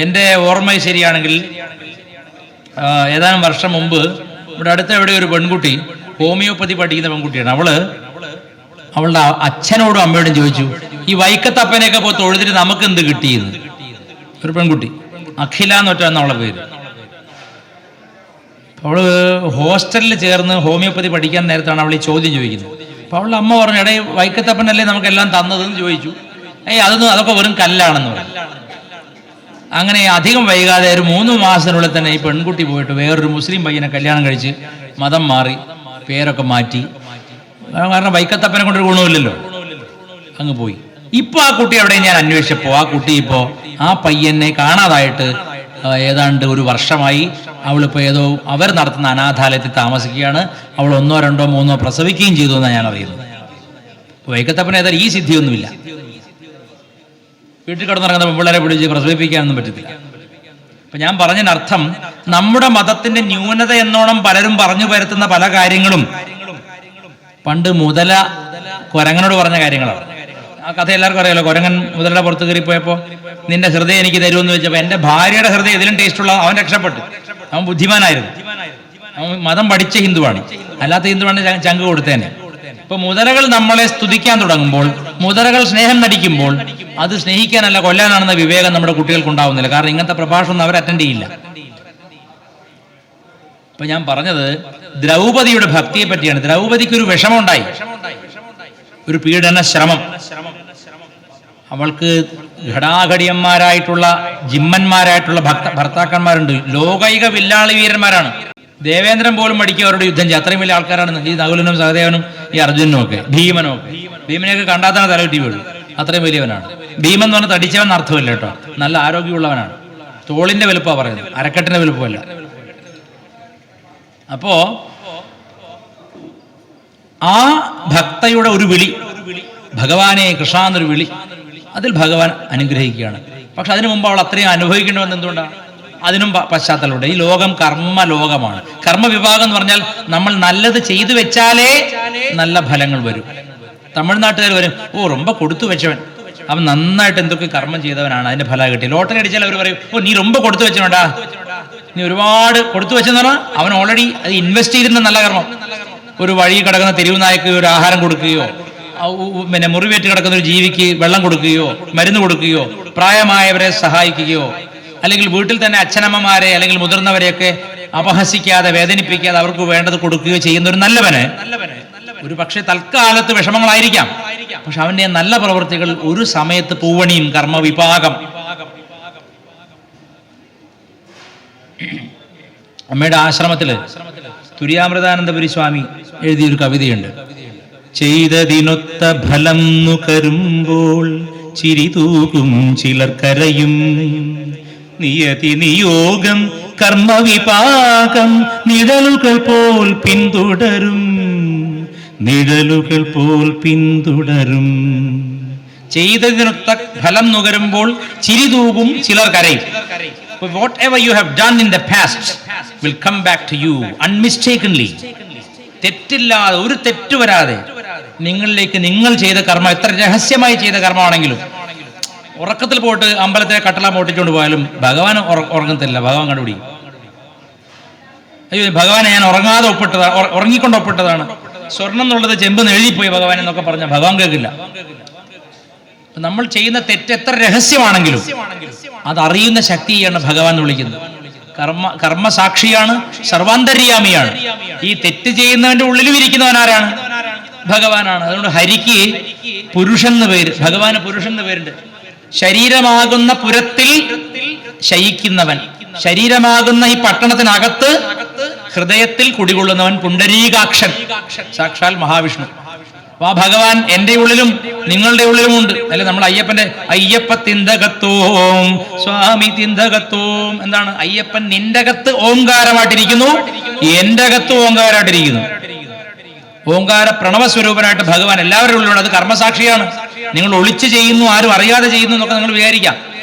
എൻ്റെ ഓർമ്മ ശരിയാണെങ്കിൽ ഏതാനും വർഷം മുമ്പ് ഇവിടെ അടുത്ത എവിടെ ഒരു പെൺകുട്ടി ഹോമിയോപ്പതി പഠിക്കുന്ന പെൺകുട്ടിയാണ്. അവളുടെ അച്ഛനോടും അമ്മയോടും ചോദിച്ചു, ഈ വൈക്കത്തപ്പനെയൊക്കെ പോയി തൊഴുതിട്ട് നമുക്ക് എന്ത് കിട്ടിയെന്ന്. ഒരു പെൺകുട്ടി, അഖില എന്നൊറ്റാന്ന് അവളുടെ പേര്. അവള് ഹോസ്റ്റലിൽ ചേർന്ന് ഹോമിയോപ്പതി പഠിക്കാൻ നേരത്താണ് അവൾ ഈ ചോദ്യം ചോദിക്കുന്നത്. അപ്പോൾ അവളുടെ അമ്മ പറഞ്ഞു, എടേ വൈക്കത്തപ്പനല്ലേ നമുക്കെല്ലാം തന്നതെന്ന് ചോദിച്ചു. അതൊക്കെ വെറും കല്ലാണെന്ന് പറഞ്ഞു. അങ്ങനെ അധികം വൈകാതെ ഒരു 3 മാസത്തിനുള്ളിൽ തന്നെ ഈ പെൺകുട്ടി പോയിട്ട് വേറൊരു മുസ്ലിം പയ്യനെ കല്യാണം കഴിച്ച് മതം മാറി പേരൊക്കെ മാറ്റി. കാരണം വൈക്കത്തപ്പനെ കൊണ്ടൊരു ഗുണമില്ലല്ലോ, അങ്ങ് പോയി. ഇപ്പൊ ആ കുട്ടി എവിടെ ഞാൻ അന്വേഷിച്ചപ്പോ ആ കുട്ടി ഇപ്പോ ആ പയ്യനെ കാണാതായിട്ട് ഏതാണ്ട് 1 വർഷമായി. അവളിപ്പോ ഏതോ അവർ നടത്തുന്ന അനാഥാലയത്തിൽ താമസിക്കുകയാണ്. അവൾ 1, 2, 3 പ്രസവിക്കുകയും ചെയ്തു എന്നാണ് ഞാൻ അറിയുന്നത്. വൈക്കത്തപ്പന് ഏതായാലും ഈ സിദ്ധിയൊന്നുമില്ല. വീട്ടിൽ കിടന്നിറങ്ങുന്ന പെൺപിള്ളേരെ പിടിച്ച് പ്രസവിപ്പിക്കാനൊന്നും പറ്റത്തില്ല. അപ്പൊ ഞാൻ പറഞ്ഞതിനർത്ഥം, നമ്മുടെ മതത്തിന്റെ ന്യൂനത എന്നോണം പലരും പറഞ്ഞു വരുത്തുന്ന പല കാര്യങ്ങളും പണ്ട് മുതല കുരങ്ങനോട് പറഞ്ഞ കാര്യങ്ങളാണ്. ആ കഥ എല്ലാവർക്കും അറിയാലോ. കുരങ്ങൻ മുതലയുടെ പുറത്ത് കയറിപ്പോയപ്പോ നിന്റെ ഹൃദയം എനിക്ക് തരുമെന്ന് വെച്ചപ്പോ എന്റെ ഭാര്യയുടെ ഹൃദയം ഇതിലും ടേസ്റ്റുള്ള അവൻ രക്ഷപ്പെട്ടു. അവൻ ബുദ്ധിമാനായിരുന്നു. അവൻ മതം പഠിച്ച ഹിന്ദുവാണ്. അല്ലാത്ത ഹിന്ദുവാണ് ചങ്ക് കൊടുത്തേനെ. ഇപ്പൊ മുതലകൾ നമ്മളെ സ്തുതിക്കാൻ തുടങ്ങുമ്പോൾ, മുതലകൾ സ്നേഹം നടിക്കുമ്പോൾ, അത് സ്നേഹിക്കാനല്ല കൊല്ലാനാണെന്ന വിവേകം നമ്മുടെ കുട്ടികൾക്ക് ഉണ്ടാവുന്നില്ല. കാരണം ഇങ്ങനത്തെ പ്രഭാഷണം അവർ അറ്റൻഡ് ചെയ്യില്ല. ഇപ്പൊ ഞാൻ പറഞ്ഞത് ദ്രൗപദിയുടെ ഭക്തിയെ പറ്റിയാണ്. ദ്രൗപദിക്ക് ഒരു വിഷമമുണ്ടായി, ഒരു പീഡന ശ്രമം. അവൾക്ക് ഘടാഘടിയന്മാരായിട്ടുള്ള ജിമ്മന്മാരായിട്ടുള്ള ഭർത്താക്കന്മാരുണ്ട്. ലോകൈക വില്ലാളി വീരന്മാരാണ്. ദേവേന്ദ്രൻ പോലും മടിക്കുക അവരുടെ യുദ്ധം ചെയ്യും. അത്രയും വലിയ ആൾക്കാരാണ് ഈ നകുലനും സഹദേവനും ഈ അർജുനും ഒക്കെ. ഭീമനെയൊക്കെ കണ്ടാത്താണ് തലവെട്ടി വീഴും. അത്രയും വലിയവനാണ് ഭീമൻ എന്ന് പറഞ്ഞാൽ തടിച്ചവൻ അർത്ഥമില്ല കേട്ടോ, നല്ല ആരോഗ്യമുള്ളവനാണ്. തോളിന്റെ വലുപ്പമാണ് പറയുന്നത്, അരക്കെട്ടിന്റെ വലുപ്പമല്ല. അപ്പോ ആ ഭക്തയുടെ ഒരു വിളി, ഭഗവാനെ കൃഷ്ണ എന്നൊരു വിളി, അതിൽ ഭഗവാൻ അനുഗ്രഹിക്കുകയാണ്. പക്ഷെ അതിനു മുമ്പ് അവൾ അത്രയും അനുഭവിക്കേണ്ടതെന്ന് എന്തുകൊണ്ടാണ്? അതിനും പശ്ചാത്തലമുണ്ട്. ഈ ലോകം കർമ്മ ലോകമാണ്. കർമ്മവിഭാഗം എന്ന് പറഞ്ഞാൽ നമ്മൾ നല്ലത് ചെയ്തു വെച്ചാലേ നല്ല ഫലങ്ങൾ വരും. തമിഴ്നാട്ടുകാർ വരും, ரொம்ப കൊടുത്തു വെച്ചവൻ, അവൻ നന്നായിട്ട് എന്തൊക്കെ കർമ്മം ചെയ്തവനാണ്, അതിന്റെ ഫലം കിട്ടി. ലോട്ടറി അടിച്ചാൽ അവർ പറയും, നീ ரொம்ப കൊടുത്തു വെച്ചവനാ, നീ ഒരുപാട് കൊടുത്തു വെച്ചെന്ന് പറഞ്ഞാൽ അവൻ ഓൾറെഡി അത് ഇൻവെസ്റ്റ് ചെയ്തിരുന്ന നല്ല കർമ്മം. ഒരു വഴി കിടക്കുന്ന തെരുവ് നായ്ക്ക് ഒരു ആഹാരം കൊടുക്കുകയോ, പിന്നെ മുറിവേറ്റ് കിടക്കുന്ന ഒരു ജീവിക്ക് വെള്ളം കൊടുക്കുകയോ, മരുന്ന് കൊടുക്കുകയോ, പ്രായമായവരെ സഹായിക്കുകയോ, അല്ലെങ്കിൽ വീട്ടിൽ തന്നെ അച്ഛനമ്മമാരെ അല്ലെങ്കിൽ മുതിർന്നവരെയൊക്കെ അപഹസിക്കാതെ വേദനിപ്പിക്കാതെ അവർക്ക് വേണ്ടത് കൊടുക്കുകയോ ചെയ്യുന്ന ഒരു നല്ലവന് ഒരു പക്ഷേ തൽക്കാലത്ത് വിഷമങ്ങളായിരിക്കാം, പക്ഷെ അവന്റെ നല്ല പ്രവൃത്തികൾ ഒരു സമയത്ത് പൂവണിയും. കർമ്മവിഭാഗം. അമ്മയുടെ ആശ്രമത്തില് തുര്യാമൃതാനന്ദപുരി സ്വാമി എഴുതിയൊരു കവിതയുണ്ട്. ചെയ്തതിനൊത്ത ഫലം നുകരുമ്പോൾ ചിരിതൂകും ചിലർ കരയും, നിയതി നിയോഗം കർമ്മവിപാകം നിഴലുകൾ പോൽ പിന്തുടരും, നിഴലുകൾ പോൽ പിന്തുടരും. ചെയ്തതിനൊത്ത ഫലം നുകരുമ്പോൾ ചിരിതൂകും ചിലർ കരയും. Whatever you have done in the past will come back to you unmistakably. തെറ്റില്ലാതെ, ഒരു തെറ്റ് വരാതെ നിങ്ങളിലേക്ക് നിങ്ങൾ ചെയ്ത കർമ്മം, എത്ര രഹസ്യമായി ചെയ്ത കർമ്മമാണെങ്കിലും, ഉറക്കത്തിൽ പോയിട്ട് അമ്പലത്തിലെ കട്ടള മോട്ടിച്ചുകൊണ്ട് പോയാലും ഭഗവാൻ ഉറങ്ങത്തില്ല, ഭഗവാൻ കണ്ടുപിടിക്കും. അയ്യോ ഭഗവാനെ ഞാൻ ഉറങ്ങാതെ ഒപ്പിട്ടതാണ്, ഉറങ്ങിക്കൊണ്ട് ഒപ്പിട്ടതാണ്, സ്വർണം എന്നുള്ളത് ചെമ്പെന്ന് എഴുതിപ്പോയി ഭഗവാൻ എന്നൊക്കെ പറഞ്ഞ ഭഗവാൻ കേൾക്കില്ല. നമ്മൾ ചെയ്യുന്ന തെറ്റ് എത്ര രഹസ്യമാണെങ്കിലും അതറിയുന്ന ശക്തിയാണ് ഭഗവാൻ എന്ന് വിളിക്കുന്നത്. കർമ്മസാക്ഷിയാണ്, സർവാന്തര്യാമിയാണ്. ഈ തെറ്റ് ചെയ്യുന്നവന്റെ ഉള്ളിലും ഇരിക്കുന്നവൻ ആരാണ്? ഭഗവാനാണ്. അതുകൊണ്ട് ഹരിക്ക് പുരുഷൻ എന്ന് പേര്, ഭഗവാന് പുരുഷൻ എന്ന് പേരുണ്ട്. ശരീരമാകുന്ന പുരത്തിൽ ശയിക്കുന്നവൻ, ശരീരമാകുന്ന ഈ പട്ടണത്തിനകത്ത് ഹൃദയത്തിൽ കുടികൊള്ളുന്നവൻ പുണ്ടരീകാക്ഷൻ, സാക്ഷാൽ മഹാവിഷ്ണു. ആ ഭഗവാൻ എന്റെ ഉള്ളിലും നിങ്ങളുടെ ഉള്ളിലുമുണ്ട്. അല്ലെ നമ്മൾ അയ്യപ്പ തിന്തകത്തോം സ്വാമി തിന്തകത്തോം. എന്താണ്? അയ്യപ്പൻ നിന്റെ അകത്ത് ഓംകാരമായിട്ടിരിക്കുന്നു, എന്റെ അകത്ത് ഓംകാരമായിട്ടിരിക്കുന്നു. ഓംകാര പ്രണവസ്വരൂപനായിട്ട് ഭഗവാൻ എല്ലാവരുടെ ഉള്ളിലുണ്ട്. അത് കർമ്മസാക്ഷിയാണ്. നിങ്ങൾ ഒളിച്ചു ചെയ്യുന്നു, ആരും അറിയാതെ ചെയ്യുന്നു എന്നൊക്കെ നിങ്ങൾ വിചാരിക്കാം.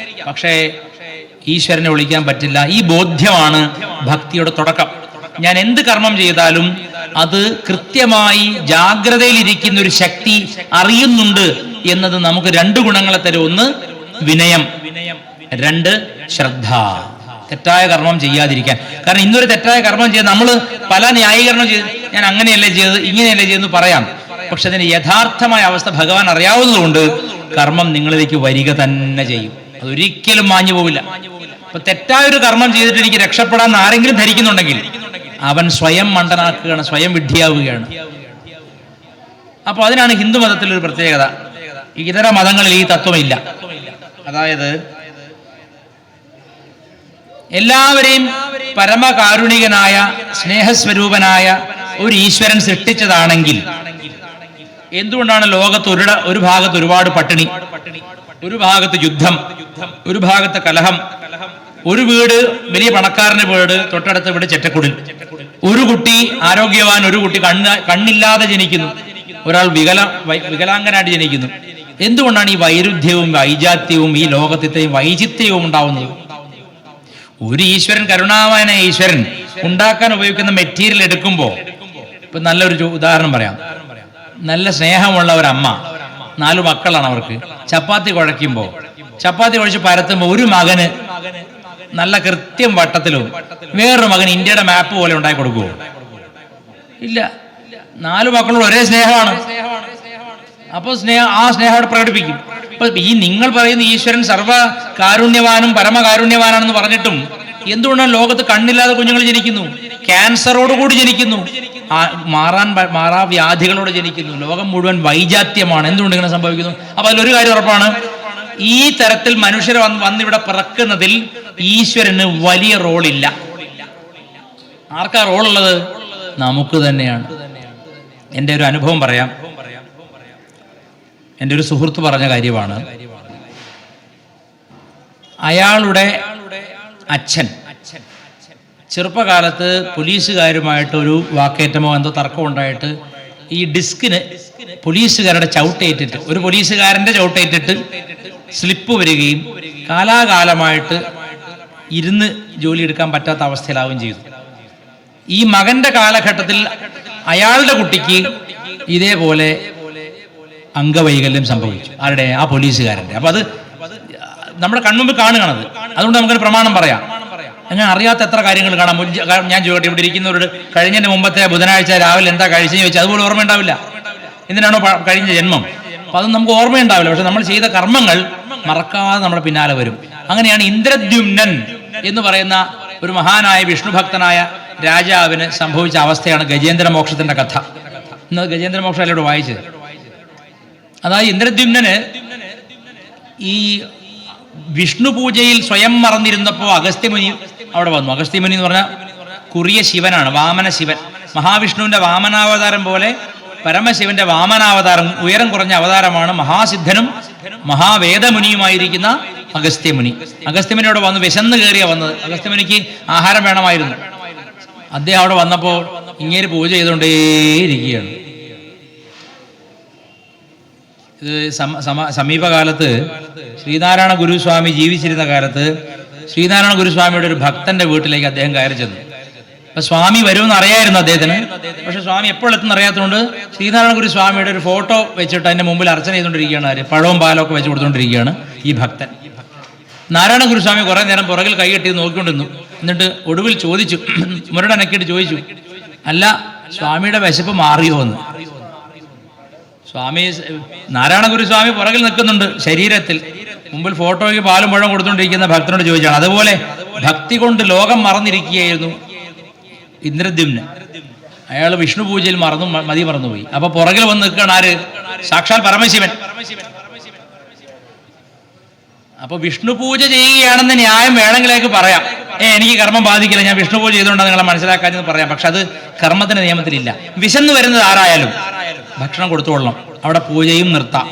പക്ഷേ ഈശ്വരനെ ഒളിക്കാൻ പറ്റില്ല. ഈ ബോധ്യമാണ് ഭക്തിയുടെ തുടക്കം. ഞാൻ എന്ത് കർമ്മം ചെയ്താലും അത് കൃത്യമായി ജാഗ്രതയിലിരിക്കുന്ന ഒരു ശക്തി അറിയുന്നുണ്ട് എന്നത് നമുക്ക് 2 ഗുണങ്ങളെ തരും. ഒന്ന് വിനയം, 2 ശ്രദ്ധ. തെറ്റായ കർമ്മം ചെയ്യാതിരിക്കാൻ. കാരണം ഇന്നൊരു തെറ്റായ കർമ്മം ചെയ്ത് നമ്മൾ പല ന്യായീകരണം ചെയ്ത് ഞാൻ അങ്ങനെയല്ലേ ചെയ്തത് ഇങ്ങനെയല്ലേ ചെയ്തെന്ന് പറയാം. പക്ഷെ അതിന്റെ യഥാർത്ഥമായ അവസ്ഥ ഭഗവാൻ അറിയാവുന്നതുകൊണ്ട് കർമ്മം നിങ്ങളിലേക്ക് വരിക തന്നെ ചെയ്യും. അതൊരിക്കലും മാഞ്ഞു പോവില്ല. അപ്പൊ തെറ്റായൊരു കർമ്മം ചെയ്തിട്ട് എനിക്ക് രക്ഷപ്പെടാൻ ആരെങ്കിലും ധരിക്കുന്നുണ്ടെങ്കിൽ അവൻ സ്വയം മണ്ടനാക്കുകയാണ്, സ്വയം വിഡ്ഢിയാവുകയാണ്. അപ്പൊ അതിനാണ് ഹിന്ദു മതത്തിലൊരു പ്രത്യേകത. ഇതര മതങ്ങളിൽ ഈ തത്വമില്ല. അതായത് എല്ലാവരെയും പരമകാരുണികനായ സ്നേഹസ്വരൂപനായ ഒരു ഈശ്വരൻ സൃഷ്ടിച്ചതാണെങ്കിൽ എന്തുകൊണ്ടാണ് ലോകത്ത് ഒരു ഭാഗത്ത് ഒരുപാട് പട്ടിണി, ഒരു ഭാഗത്ത് യുദ്ധം, ഒരു ഭാഗത്ത് കലഹം, ഒരു വീട് വലിയ പണക്കാരന്റെ വീട്, തൊട്ടടുത്ത വീട് ചെറ്റക്കുടിൽ, ഒരു കുട്ടി ആരോഗ്യവാൻ, ഒരു കുട്ടി കണ്ണില്ലാതെ ജനിക്കുന്നു, ഒരാൾ വികലാംഗനായിട്ട് ജനിക്കുന്നു. എന്തുകൊണ്ടാണ് ഈ വൈരുദ്ധ്യവും വൈജാത്യവും ഈ ലോകത്തിത്തെയും വൈചിത്യവും ഉണ്ടാവുന്നത്? ഒരു ഈശ്വരൻ, കരുണാവാന ഈശ്വരൻ ഉണ്ടാക്കാൻ ഉപയോഗിക്കുന്ന മെറ്റീരിയൽ എടുക്കുമ്പോൾ, ഇപ്പൊ നല്ലൊരു ഉദാഹരണം പറയാം. നല്ല സ്നേഹമുള്ള ഒരമ്മ, 4 മക്കളാണ് അവർക്ക്. ചപ്പാത്തി കുഴയ്ക്കുമ്പോൾ, ചപ്പാത്തി കുഴച്ച് പരത്തുമ്പോൾ ഒരു മകന് നല്ല കൃത്യം വട്ടത്തിലും വേറൊരു മകൻ ഇന്ത്യയുടെ മാപ്പ് പോലെ ഉണ്ടാക്കി കൊടുക്കുമോ? ഇല്ല. 4 മക്കളോട് ഒരേ സ്നേഹമാണ്. അപ്പോൾ ആ സ്നേഹം അവിടെ പ്രകടിപ്പിക്കും. അപ്പൊ ഈ നിങ്ങൾ പറയുന്ന ഈശ്വരൻ സർവ്വ കാരുണ്യവാനും പരമകാരുണ്യവാനാണെന്ന് പറഞ്ഞിട്ടും എന്തുകൊണ്ടാണ് ലോകത്ത് കണ്ണില്ലാതെ കുഞ്ഞുങ്ങൾ ജനിക്കുന്നു, ക്യാൻസറോടുകൂടി ജനിക്കുന്നു, മാറാവ്യാധികളോട് ജനിക്കുന്നു? ലോകം മുഴുവൻ വൈജാത്യമാണ്. എന്തുകൊണ്ട് ഇങ്ങനെ സംഭവിക്കുന്നു? അപ്പൊ അതിലൊരു കാര്യം ഉറപ്പാണ്, ഈ തരത്തിൽ മനുഷ്യർ വന്നിവിടെ പിറക്കുന്നതിൽ ഈശ്വരന് വലിയ റോളില്ല. ആർക്കാ റോളുള്ളത്? നമുക്ക് തന്നെയാണ്. എൻ്റെ ഒരു അനുഭവം പറയാം. എൻ്റെ ഒരു സുഹൃത്ത് പറഞ്ഞ കാര്യമാണ്. അയാളുടെ അച്ഛൻ ചെറുപ്പകാലത്ത് പോലീസുകാരുമായിട്ട് ഒരു വാക്കേറ്റമോ എന്തോ തർക്കം ഉണ്ടായിട്ട് ഈ ഡിസ്കിന് പോലീസുകാരുടെ ചവിട്ടേറ്റിട്ട്, ഒരു പോലീസുകാരൻ്റെ ചവിട്ടേറ്റിട്ട് സ്ലിപ്പ് വരികയും കാലാകാലമായിട്ട് ഇരുന്ന് ജോലി എടുക്കാൻ പറ്റാത്ത അവസ്ഥയിലാവുകയും ചെയ്തു. ഈ മകന്റെ കാലഘട്ടത്തിൽ അയാളുടെ കുട്ടിക്ക് ഇതേപോലെ അംഗവൈകല്യം സംഭവിച്ചു. ആരുടെ? ആ പോലീസുകാരൻ്റെ. അപ്പൊ അത് നമ്മുടെ കൺമുമ്പിൽ കാണുകയാണത്. അതുകൊണ്ട് നമുക്കൊരു പ്രമാണം പറയാം. അങ്ങനെ അറിയാത്ത എത്ര കാര്യങ്ങൾ കാണാം. ഞാൻ ചോദിക്കട്ടെ, ഇവിടെ ഇരിക്കുന്നവരോട് കഴിഞ്ഞതിന്റെ മുമ്പത്തെ ബുധനാഴ്ച രാവിലെ എന്താ കഴിച്ചെന്ന് ചോദിച്ചാൽ അതുപോലെ ഓർമ്മയുണ്ടാവില്ല. എന്തിനാണോ കഴിഞ്ഞ ജന്മം? അപ്പൊ അത് നമുക്ക് ഓർമ്മയുണ്ടാവില്ല. പക്ഷെ നമ്മൾ ചെയ്ത കർമ്മങ്ങൾ മറക്കാതെ നമ്മുടെ പിന്നാലെ വരും. അങ്ങനെയാണ് ഇന്ദ്രദ്യുമ്നൻ എന്ന് പറയുന്ന ഒരു മഹാനായ വിഷ്ണുഭക്തനായ രാജാവിന് സംഭവിച്ച അവസ്ഥയാണ് ഗജേന്ദ്ര മോക്ഷത്തിന്റെ കഥ. ഇന്ന് ഗജേന്ദ്ര മോക്ഷം അല്ലേ ഇവിടെ വായിച്ചത്. അതായത് ഇന്ദ്രദ്യുമ്നന് ഈ വിഷ്ണു പൂജയിൽ സ്വയം മറന്നിരുന്നപ്പോൾ അഗസ്ത്യമുനി അവിടെ വന്നു. അഗസ്ത്യമുനി എന്ന് പറഞ്ഞാൽ കുറിയ ശിവനാണ്, വാമന ശിവൻ. മഹാവിഷ്ണുവിന്റെ വാമനാവതാരം പോലെ പരമശിവന്റെ വാമനാവതാരം, ഉയരം കുറഞ്ഞ അവതാരമാണ് മഹാസിദ്ധനും മഹാവേദമുനിയുമായിരിക്കുന്ന അഗസ്ത്യമുനി. അഗസ്ത്യമുനിയോട് വന്ന് വിശന്ന് കയറിയ വന്നത്. അഗസ്ത്യമുനിക്ക് ആഹാരം വേണമായിരുന്നു. അദ്ദേഹം അവിടെ വന്നപ്പോൾ ഇങ്ങേര് പൂജ ചെയ്തുകൊണ്ടേയിരിക്കുകയാണ്. ഇത് സമീപകാലത്ത് ശ്രീനാരായണ ഗുരുസ്വാമി ജീവിച്ചിരുന്ന കാലത്ത് ശ്രീനാരായണ ഗുരുസ്വാമിയുടെ ഒരു ഭക്തന്റെ വീട്ടിലേക്ക് അദ്ദേഹം കയറി ചെന്നു. അപ്പൊ സ്വാമി വരുമെന്ന് അറിയായിരുന്നു അദ്ദേഹത്തിന്. പക്ഷെ സ്വാമി എപ്പോൾ എത്തുന്ന അറിയാത്തതുകൊണ്ട് ശ്രീനാരായണ ഗുരുസ്വാമിയുടെ ഒരു ഫോട്ടോ വെച്ചിട്ട് അതിന്റെ മുമ്പിൽ അർച്ചന ചെയ്തുകൊണ്ടിരിക്കുകയാണ്. ആര്? പഴവും പാലും ഒക്കെ വെച്ച് കൊടുത്തുകൊണ്ടിരിക്കുകയാണ് ഈ ഭക്തൻ. നാരായണ ഗുരുസ്വാമി കുറെ നേരം പുറകിൽ കൈകെട്ടി നോക്കിക്കൊണ്ടിരുന്നു. എന്നിട്ട് ഒടുവിൽ ചോദിച്ചു, മുരടനക്കിയിട്ട് ചോദിച്ചു, അല്ല സ്വാമിയുടെ വിശപ്പ് മാറിയോ എന്ന്. സ്വാമി നാരായണ ഗുരുസ്വാമി പുറകിൽ നിൽക്കുന്നുണ്ട് ശരീരത്തിൽ, മുമ്പിൽ ഫോട്ടോയ്ക്ക് പാലും പഴം കൊടുത്തുകൊണ്ടിരിക്കുന്ന ഭക്തനോട് ചോദിച്ചാണ്. അതുപോലെ ഭക്തി കൊണ്ട് ലോകം മറന്നിരിക്കുകയായിരുന്നു ഇന്ദ്രദ്യുമ്നൻ. അയാൾ വിഷ്ണു പൂജയിൽ മറന്നുപോയി. അപ്പൊ പുറകിൽ വന്ന് നിൽക്കുകയാണ് ആര്? സാക്ഷാൽ പരമശിവൻ. അപ്പൊ വിഷ്ണു പൂജ ചെയ്യുകയാണെന്ന് ന്യായം വേണമെങ്കിലേക്ക് പറയാം. എനിക്ക് കർമ്മം ബാധിക്കില്ല, ഞാൻ വിഷ്ണു പൂജ ചെയ്തുകൊണ്ടാണ് നിങ്ങളെ മനസ്സിലാക്കാഞ്ഞെന്ന് പറയാം. പക്ഷെ അത് കർമ്മത്തിന്റെ നിയമത്തിലില്ല. വിശന്ന് വരുന്നത് ആരായാലും ഭക്ഷണം കൊടുത്തുകൊള്ളണം, അവിടെ പൂജയും നിർത്താം.